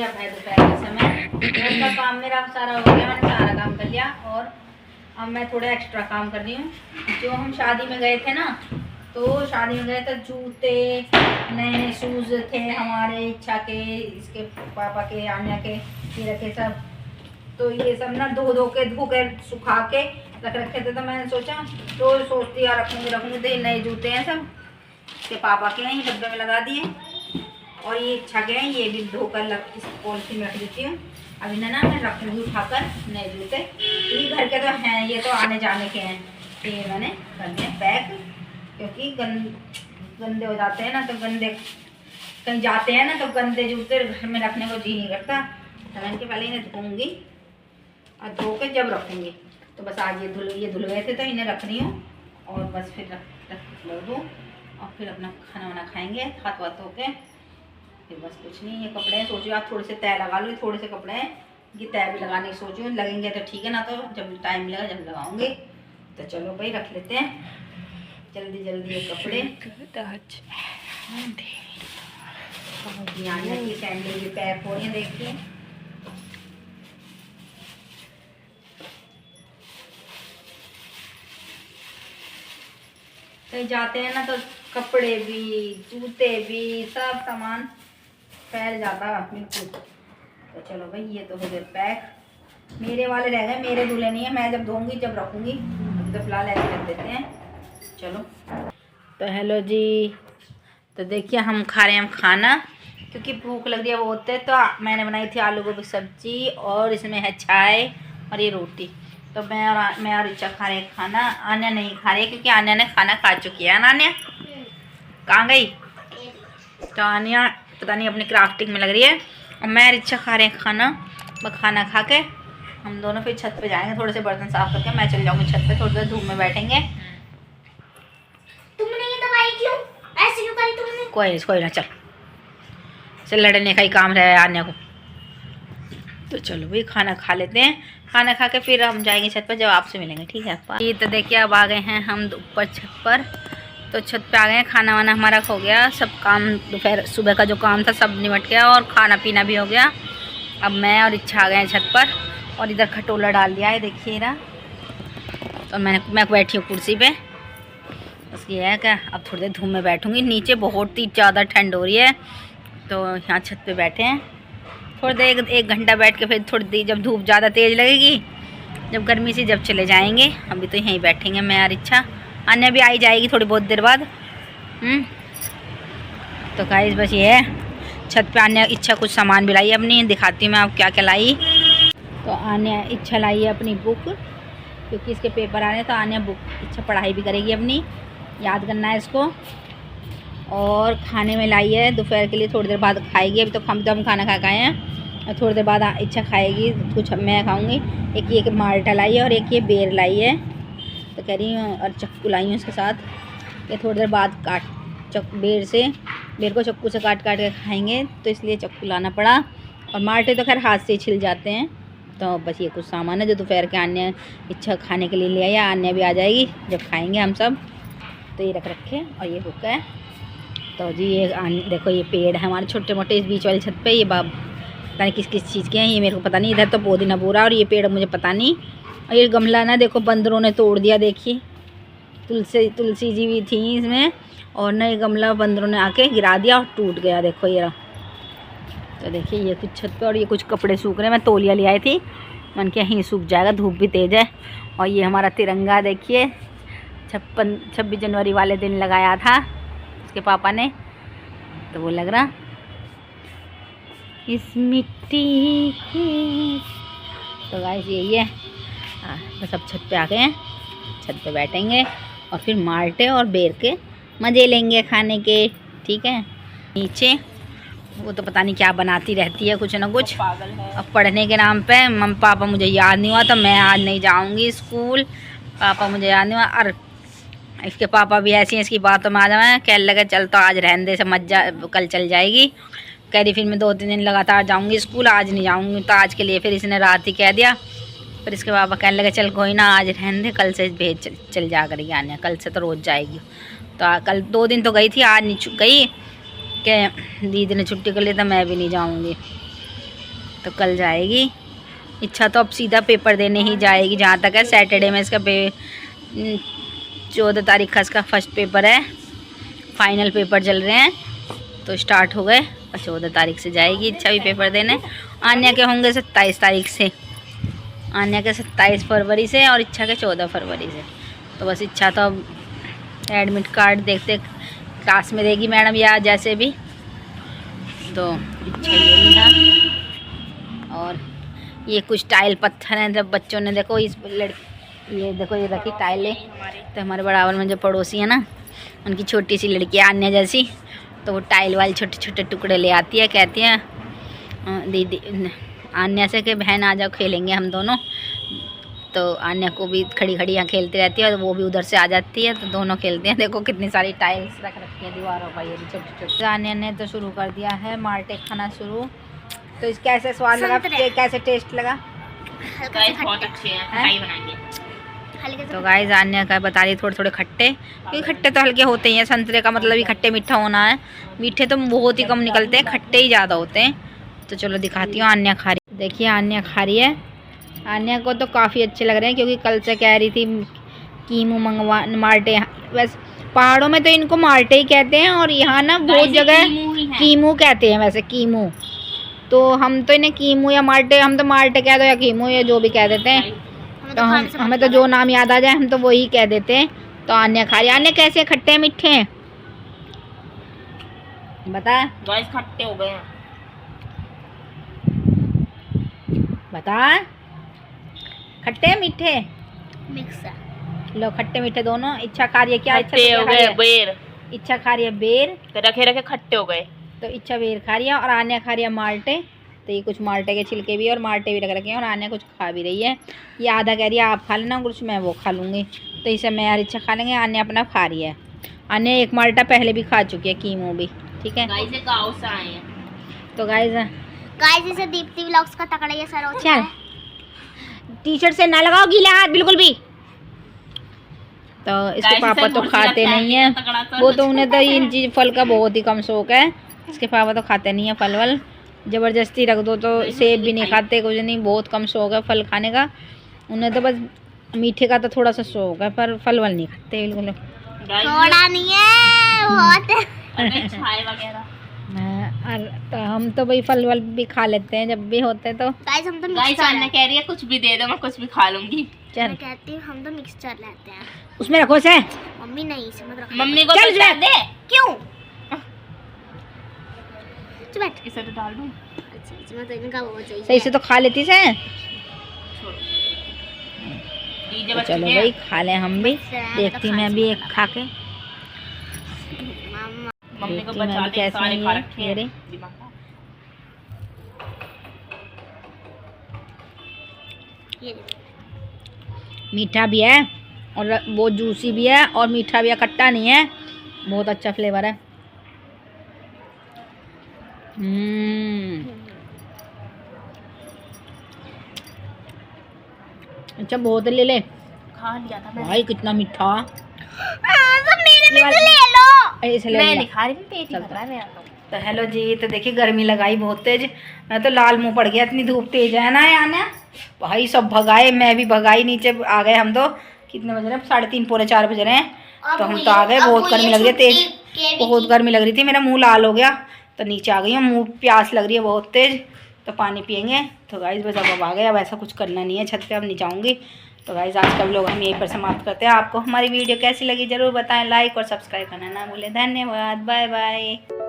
अब है दोपहर के समय। घर का काम मेरा सारा हो गया, मैंने सारा काम कर लिया और अब मैं थोड़ा एक्स्ट्रा काम कर रही हूँ। जो हम शादी में गए थे ना, तो शादी में गए तो जूते नए नए शूज़ थे हमारे, इच्छा के, इसके पापा के, आन्या के, हीरा के सब। तो ये सब ना धो के सुखा के रख रखे थे। तो मैंने सोचा, रोज सोचती यार रखूँगी तो ये नए जूते हैं सब, इसके पापा के हैं, ये डब्बे में लगा दिए। और ये इच्छा के हैं, ये भी धोकर इस पॉलिथीन में रख देती हूँ। अब इन्हें ना मैं रखूँगी उठाकर नए जूते। ये घर के तो हैं, ये तो आने जाने के हैं, तो ये मैंने कर दिया पैक, क्योंकि गंदे हो जाते हैं ना, तो गंदे कहीं जाते हैं ना तो गंदे जूते घर में रखने को जी नहीं करता। तो मैं इनके पहले इन्हें धोऊँगी और धो के जब रखूँगी। तो बस आज ये धुल गए थे तो इन्हें रख रही हूँ और बस फिर रख दूँ और फिर अपना खाना वाना खाएँगे हाथ वाथ धो के। फिर बस कुछ नहीं, ये कपड़े हैं, सोचिए आप थोड़े से तय लगा लो, थोड़े से कपड़े हैं, ये तय भी लगाने की सोची हूँ। लगेंगे तो ठीक है, ना तो जब टाइम मिलेगा जब लगाऊंगे। तो चलो भाई रख लेते हैं जल्दी जल्दी ये कपड़े। की सैंडल भी पैक हो रही है, देखिए। कहीं जाते हैं ना तो कपड़े भी, जूते भी, सब सामान फैल जाता बिल्कुल। तो चलो भाई ये तो हो गए पैक। मेरे वाले रह गए, मेरे धुले नहीं है, मैं जब धोऊंगी जब रखूंगी। तो फिलहाल ऐसे रख देते हैं। चलो तो हेलो जी, तो देखिए हम खा रहे हैं खाना, क्योंकि भूख लग रही है बहुत है। तो मैंने बनाई थी आलू गोभी सब्जी और इसमें है चाय और ये रोटी। तो मैं और इच्छा खा रहे हैं खाना। आन्या नहीं खा रही है क्योंकि आन्या ने खाना खा चुकी है ना। आन्या कहाँ गई? तो आन्या पता नहीं अपनी क्राफ्टिंग में लग रही है और मैं और इच्छा खा रहे हैं खाना। बस खाना खा के हम दोनों फिर छत पे जाएंगे, थोड़े से बर्तन साफ करके मैं चल जाऊंगी छत पे, थोड़ी देर धूप में बैठेंगे। तुमने ये दवाई क्यों ऐसे क्यों करी तुमने? कोई ना चल लड़ने का ही काम रहा है आन्या को। तो चलो भाई खाना खा लेते हैं, खाना खा के फिर हम जाएंगे छत पर, जब आपसे मिलेंगे, ठीक है? ये तो देखिए अब आ गए हैं हम ऊपर छत पर। तो छत पे आ गए हैं, खाना वाना हमारा हो गया, सब काम दोपहर सुबह का जो काम था सब निपट गया और खाना पीना भी हो गया। अब मैं और इच्छा आ गए हैं छत पर और इधर खटोला डाल दिया है, देखिए ना। तो मैं बैठी हूँ कुर्सी पे, बस ये है क्या। अब थोड़ी देर धूप में बैठूँगी, नीचे बहुत ही ज़्यादा ठंड हो रही है। तो यहाँ छत पे बैठे हैं, थोड़ी देर एक घंटा बैठ के फिर थोड़ी देर जब धूप ज़्यादा तेज़ लगेगी, जब गर्मी से जब चले जाएंगे। अभी तो यहीं बैठेंगे मैं और इच्छा, आन्या भी आई जाएगी थोड़ी बहुत देर बाद। तो गाइस बस ये है, छत पे आन्या इच्छा कुछ सामान भी लाई है अपनी, दिखाती हूँ मैं आप क्या क्या लाई। तो आन्या इच्छा लाई है अपनी बुक, क्योंकि इसके पेपर आ रहे हैं। तो आन्या बुक इच्छा पढ़ाई भी करेगी अपनी, याद करना है इसको। और खाने में लाई है दोपहर के लिए, थोड़ी देर बाद खाएगी। अभी तो हम खाना खा के आए हैं और थोड़ी देर बाद इच्छा खाएगी, कुछ मैं खाऊंगी। एक माल्टा लाई है और एक ये बेर लाई है। तो कह रही हूँ, और चक्कू लाई हूँ इसके साथ। ये थोड़ी देर बाद बेर को चक्कू से काट के खाएंगे, तो इसलिए चक्कू लाना पड़ा। और माल्टे तो खैर हाथ से ही छिल जाते हैं। तो बस ये कुछ सामान है जो दोपहर के आन्या इच्छा खाने के लिए ले आया। आन्या भी आ जाएगी जब खाएँगे हम सब। तो ये रख रखे और ये बुक है। तो जी ये देखो, ये पेड़ है हमारे छोटे मोटे इस बीच वाली छत पे। ये पता नहीं किस चीज़ के हैं, ये मेरे को पता नहीं। इधर तो पुदीना पूरा, और ये पेड़ मुझे पता नहीं। और ये गमला ना देखो बंदरों ने तोड़ दिया, देखिए। तुलसी जी भी थी इसमें, और ना ये गमला बंदरों ने आके गिरा दिया और टूट गया, देखो ये रहा। तो देखिए ये कुछ छत पे, और ये कुछ कपड़े सूख रहे हैं। मैं तौलिया ले आई थी, मन के यहीं सूख जाएगा, धूप भी तेज़ है। और ये हमारा तिरंगा देखिए, 26 जनवरी वाले दिन लगाया था उसके पापा ने, तो वो लग रहा इस मिट्टी की। तो गाइस यही है। बस अब छत पे आ गए हैं, छत पे बैठेंगे और फिर माल्टे और बेर के मज़े लेंगे खाने के, ठीक है? नीचे वो तो पता नहीं क्या बनाती रहती है, कुछ ना कुछ पागल है। अब पढ़ने के नाम पे पापा मुझे याद नहीं हुआ, तो मैं आज नहीं जाऊंगी स्कूल। पापा मुझे याद नहीं हुआ, और इसके पापा भी ऐसी हैं, इसकी बातों में आ जाए। कह लगे चल तो आज रहने दे, समझ जा, कल चल जाएगी। कह रही फिर मैं 2-3 दिन लगातार जाऊंगी स्कूल, आज नहीं जाऊंगी। तो आज के लिए फिर इसने रात ही कह दिया। फिर इसके पापा कहने लगे चल कोई ना, आज रहने दे, कल से भेज चल जा करेगी आन्या, कल से तो रोज़ जाएगी। तो कल 2 दिन तो गई थी, आज नहीं गई, कि दीदी ने छुट्टी कर ली तो मैं भी नहीं जाऊँगी। तो कल जाएगी। इच्छा तो अब सीधा पेपर देने ही जाएगी जहाँ तक है। सैटरडे में इसका 14 तारीख का इसका फर्स्ट पेपर है। फाइनल पेपर चल रहे हैं तो स्टार्ट हो गए और 14 तारीख से जाएगी इच्छा भी पेपर देने। आन्या के होंगे 27 तारीख से, आन्या के 27 फरवरी से और इच्छा के 14 फरवरी से। तो बस इच्छा तो अब एडमिट कार्ड देखते क्लास में देगी मैडम या जैसे भी। तो इच्छा ये था। और ये कुछ टाइल पत्थर हैं जब बच्चों ने देखो इस ये देखो ये रखी टाइलें। तो हमारे बराबर में जो पड़ोसी है ना उनकी छोटी सी लड़की है आन्या जैसी, तो वो टाइल वाले छोटे छोटे टुकड़े ले आती है। कहती है दीदी आन्या से कि बहन आ जाओ खेलेंगे हम दोनों। तो आन्या को भी खड़ी खड़ी यहाँ खेलती रहती है और वो भी उधर से आ जाती है तो दोनों खेलते हैं। देखो कितनी सारी टाइल्स रख रखी है दीवारों पर, ये छोटे छोटे। आन्या ने तो शुरू कर दिया है माल्टे खाना शुरू। तो इसका कैसे स्वाद लगा, कैसे टेस्ट लगा? बहुत अच्छे हैं, तो गाइस आन्या का बता रही थोड़े थोड़े खट्टे, क्योंकि खट्टे तो हल्के होते ही हैं। संतरे का मतलब ही खट्टे मीठा होना है। मीठे तो बहुत ही कम निकलते हैं, खट्टे ही ज़्यादा होते हैं। तो चलो दिखाती हूँ आन्या खा रही। देखिए आन्या खा रही है। आन्या को तो काफ़ी अच्छे लग रहे हैं क्योंकि कल से कह रही थी कीमू मंगवा माल्टे। वैसे पहाड़ों में तो इनको माल्टे ही कहते हैं और यहाँ ना बहुत जगह कीमू कहते हैं। वैसे कीमू तो हम तो इन्हें कीमू या माल्टे, हम तो माल्टे कह दो या कीमू या जो भी कह देते हैं। तो हमें तो जो नाम याद आ जाए हम तो वही कह देते हैं। तो आन्या खा रही। आन्या कैसे खट्टे हैं मीठे हैं बता? गाइस खट्टे हो गए हैं। बता खट्टे मीठे मिक्स है। लो खट्टे मीठे दोनों। इच्छा खा रही है क्या? खट्टे हो गए बेर। इच्छा खा रही है बेर, तो रखे रखे खट्टे हो गए। तो इच्छा बेर खा रही है और आन्या खा रही है माल्टे। तो ये कुछ माल्टे के छिलके भी और माल्टे भी रख रखे हैं और आन्या कुछ खा भी रही है। ये आधा कह रही है आप खा लेना, कुछ मैं वो खा लूँगी। तो इसे मैं और इच्छा खा लेंगे। आन्या अपना खा रही है। आन्या एक माल्टा पहले भी खा चुकी है, कीमू भी। ठीक है गाइस ये गाँव से आए हैं। तो गाइस इसे दीप्ति व्लॉग्स का तकड़ा ये सर होता चल है। टी-शर्ट से ना लगाओ गीला हाथ बिल्कुल भी। तो इसके पापा तो खाते नहीं है वो, तो उन्हें तो इन चीज फल का बहुत ही कम शौक है। इसके पापा तो खाते नहीं है फल वल। ज़बरदस्ती रख दो तो सेब भी नहीं खाते, कुछ नहीं, बहुत कम शौक है फल खाने का। उन्हें तो बस मीठे का तो थोड़ा सा शौक है पर फल वल नहीं खाते बिल्कुल। थोड़ा नहीं है बहुत है। चाय वगैरह तो हम तो भाई फल वल भी खा लेते हैं जब भी होते तो। गाइस हम तो गाइस आन्या कह रही है कुछ भी दे दो मैं कुछ भी खा लूंगी। चल मैं कहती हूँ हम तो मिक्सचर लेते हैं। उसमें रखो से मम्मी नहीं इसमें रखो। मम्मी को चल तो दे। क्यों? बैठ इसे तो डाल दूं। अच्छा इसमें तो इनका वो चाहिए। सही से तो खा लेती से। डीजे तो बच्चे चलो भाई खा लें हम भी। देखती मैं भी एक खा के। मम्मी को देखती मैं बचा भी दे कैसे सारे हैं खा ये। रखे ये रे। हैं दिमाग का। ये मीठा भी है और बहुत जूसी भी है और मीठा भी है, खट्टा नहीं है। बहुत अच्छा फ्लेवर है। अच्छा बहुत ले ले। खा लिया था मैंने। भाई कितना मीठा। तो मेरे में से ले लो। ऐसे ले मैं लिया। नहीं खा रही थी, पेट ही भर रहा है मेरा तो। तो हेलो जी, तो देखिए गर्मी लगाई बहुत तेज। मैं तो लाल मुंह पड़ गया, इतनी धूप तेज है ना आना। भाई सब भगाए, मैं भी भगाई, नीचे आ गए हम तो। कितने बज रहे हैं? 3:30 पौने 4 बज रहे हैं। तो हम तो आ गए। बहुत गर्मी लग रही है तेज, बहुत गर्मी लग रही थी। मेरा मुंह लाल हो गया तो नीचे आ गई हूँ। मुँह प्यास लग रही है बहुत तेज, तो पानी पियेंगे। तो गाइस बस अब आ गए, अब ऐसा कुछ करना नहीं है, छत पे अब नहीं जाऊँगी। तो गाइस आज का व्लॉग हम यहीं पर समाप्त करते हैं। आपको हमारी वीडियो कैसी लगी ज़रूर बताएं, लाइक और सब्सक्राइब करना ना भूलें। धन्यवाद, बाय बाय।